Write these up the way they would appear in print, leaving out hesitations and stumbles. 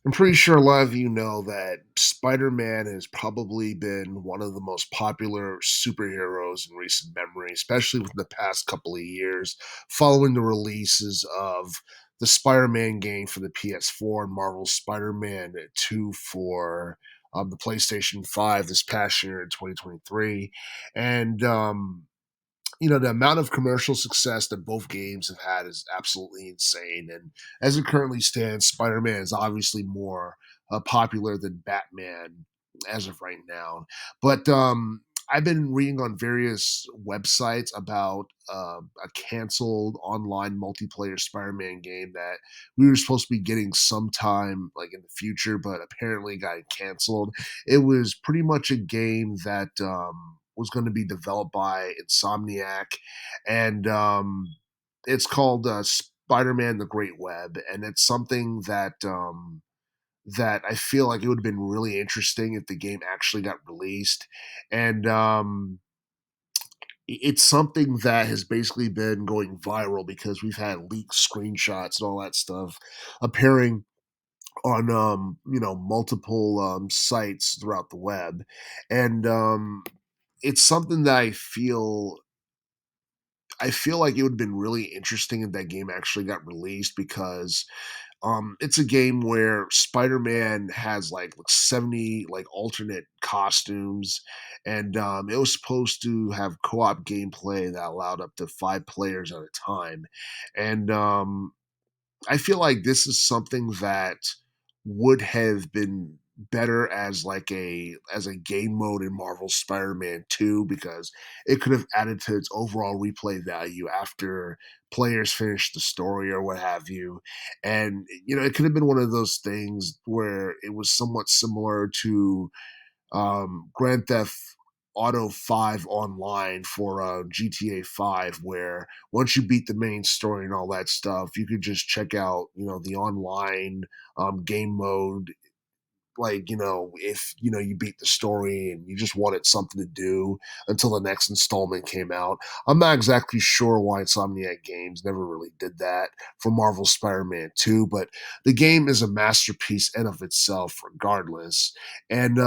I'm pretty sure a lot of you know that Spider-Man has probably been one of the most popular superheroes in recent memory, especially within the past couple of years, following the releases of the Spider-Man game for the PS4 and Marvel's Spider-Man 2 for the PlayStation 5 this past year in 2023. And the amount of commercial success that both games have had is absolutely insane. And as it currently stands, Spider Man is obviously more popular than Batman as of right now. But I've been reading on various websites about a canceled online multiplayer Spider-Man game that we were supposed to be getting sometime like in the future, but apparently got canceled. It was pretty much a game that was going to be developed by Insomniac, and it's called Spider-Man: The Great Web, and it's something that I feel like it would have been really interesting if the game actually got released. And it's something that has basically been going viral because we've had leaked screenshots and all that stuff appearing on multiple sites throughout the web. And it's something that I feel like it would have been really interesting if that game actually got released because it's a game where Spider-Man has like 70 like alternate costumes, and it was supposed to have co-op gameplay that allowed up to 5 players at a time. And I feel like this is something that would have been better as a game mode in Marvel Spider-Man 2 because it could have added to its overall replay value after players finish the story or what have you. And it could have been one of those things where it was somewhat similar to Grand Theft Auto 5 online for GTA 5, where once you beat the main story and all that stuff, you could just check out, the online game mode, like if you beat the story and you just wanted something to do until the next installment came out. I'm not exactly sure why Insomniac Games never really did that for Marvel Spider-Man 2, but the game is a masterpiece in of itself regardless. And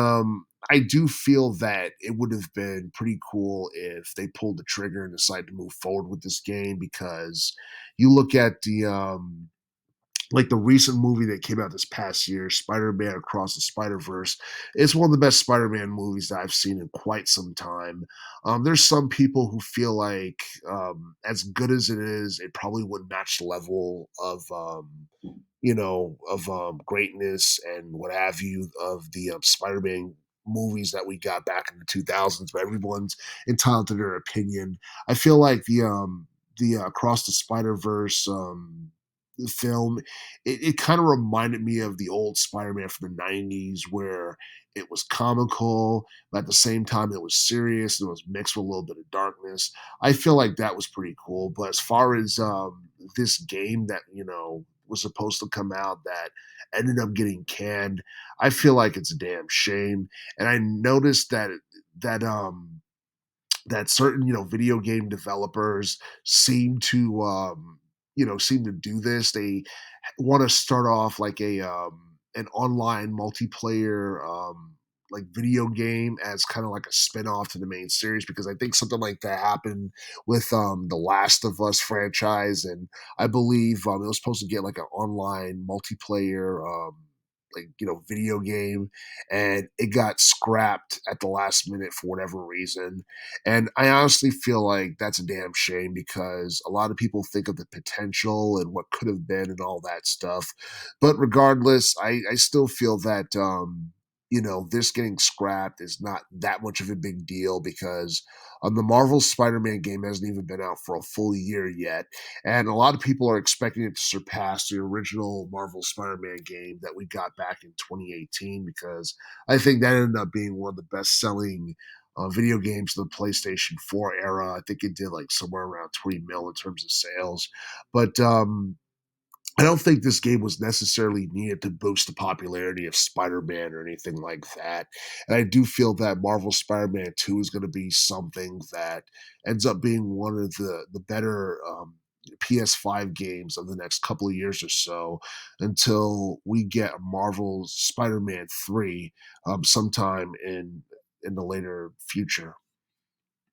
I do feel that it would have been pretty cool if they pulled the trigger and decided to move forward with this game, because you look at the recent movie that came out this past year, Spider-Man Across the Spider-Verse. It's one of the best Spider-Man movies that I've seen in quite some time. There's some people who feel like, as good as it is, it probably wouldn't match the level of greatness and what have you of the Spider-Man movies that we got back in the 2000s, but everyone's entitled to their opinion. I feel like the Across the Spider-Verse film, it kind of reminded me of the old Spider-Man from the 90s, where it was comical, but at the same time it was serious and it was mixed with a little bit of darkness. I feel like that was pretty cool. But as far as this game that was supposed to come out that ended up getting canned, I feel like it's a damn shame. And I noticed that that certain video game developers seem to do this. They want to start off like a an online multiplayer like video game as kind of like a spin-off to the main series, because I think something like that happened with the Last of Us franchise. And I believe it was supposed to get like an online multiplayer video game, and it got scrapped at the last minute for whatever reason. And I honestly feel like that's a damn shame, because a lot of people think of the potential and what could have been and all that stuff. But regardless, I still feel that this getting scrapped is not that much of a big deal, because the Marvel Spider-Man game hasn't even been out for a full year yet, and a lot of people are expecting it to surpass the original Marvel Spider-Man game that we got back in 2018, because I think that ended up being one of the best-selling video games of the PlayStation 4 era. I think it did like somewhere around 20 mil in terms of sales. But I don't think this game was necessarily needed to boost the popularity of Spider-Man or anything like that. And I do feel that Marvel Spider-Man 2 is going to be something that ends up being one of the better PS5 games of the next couple of years or so until we get Marvel's Spider-Man 3 sometime in the later future.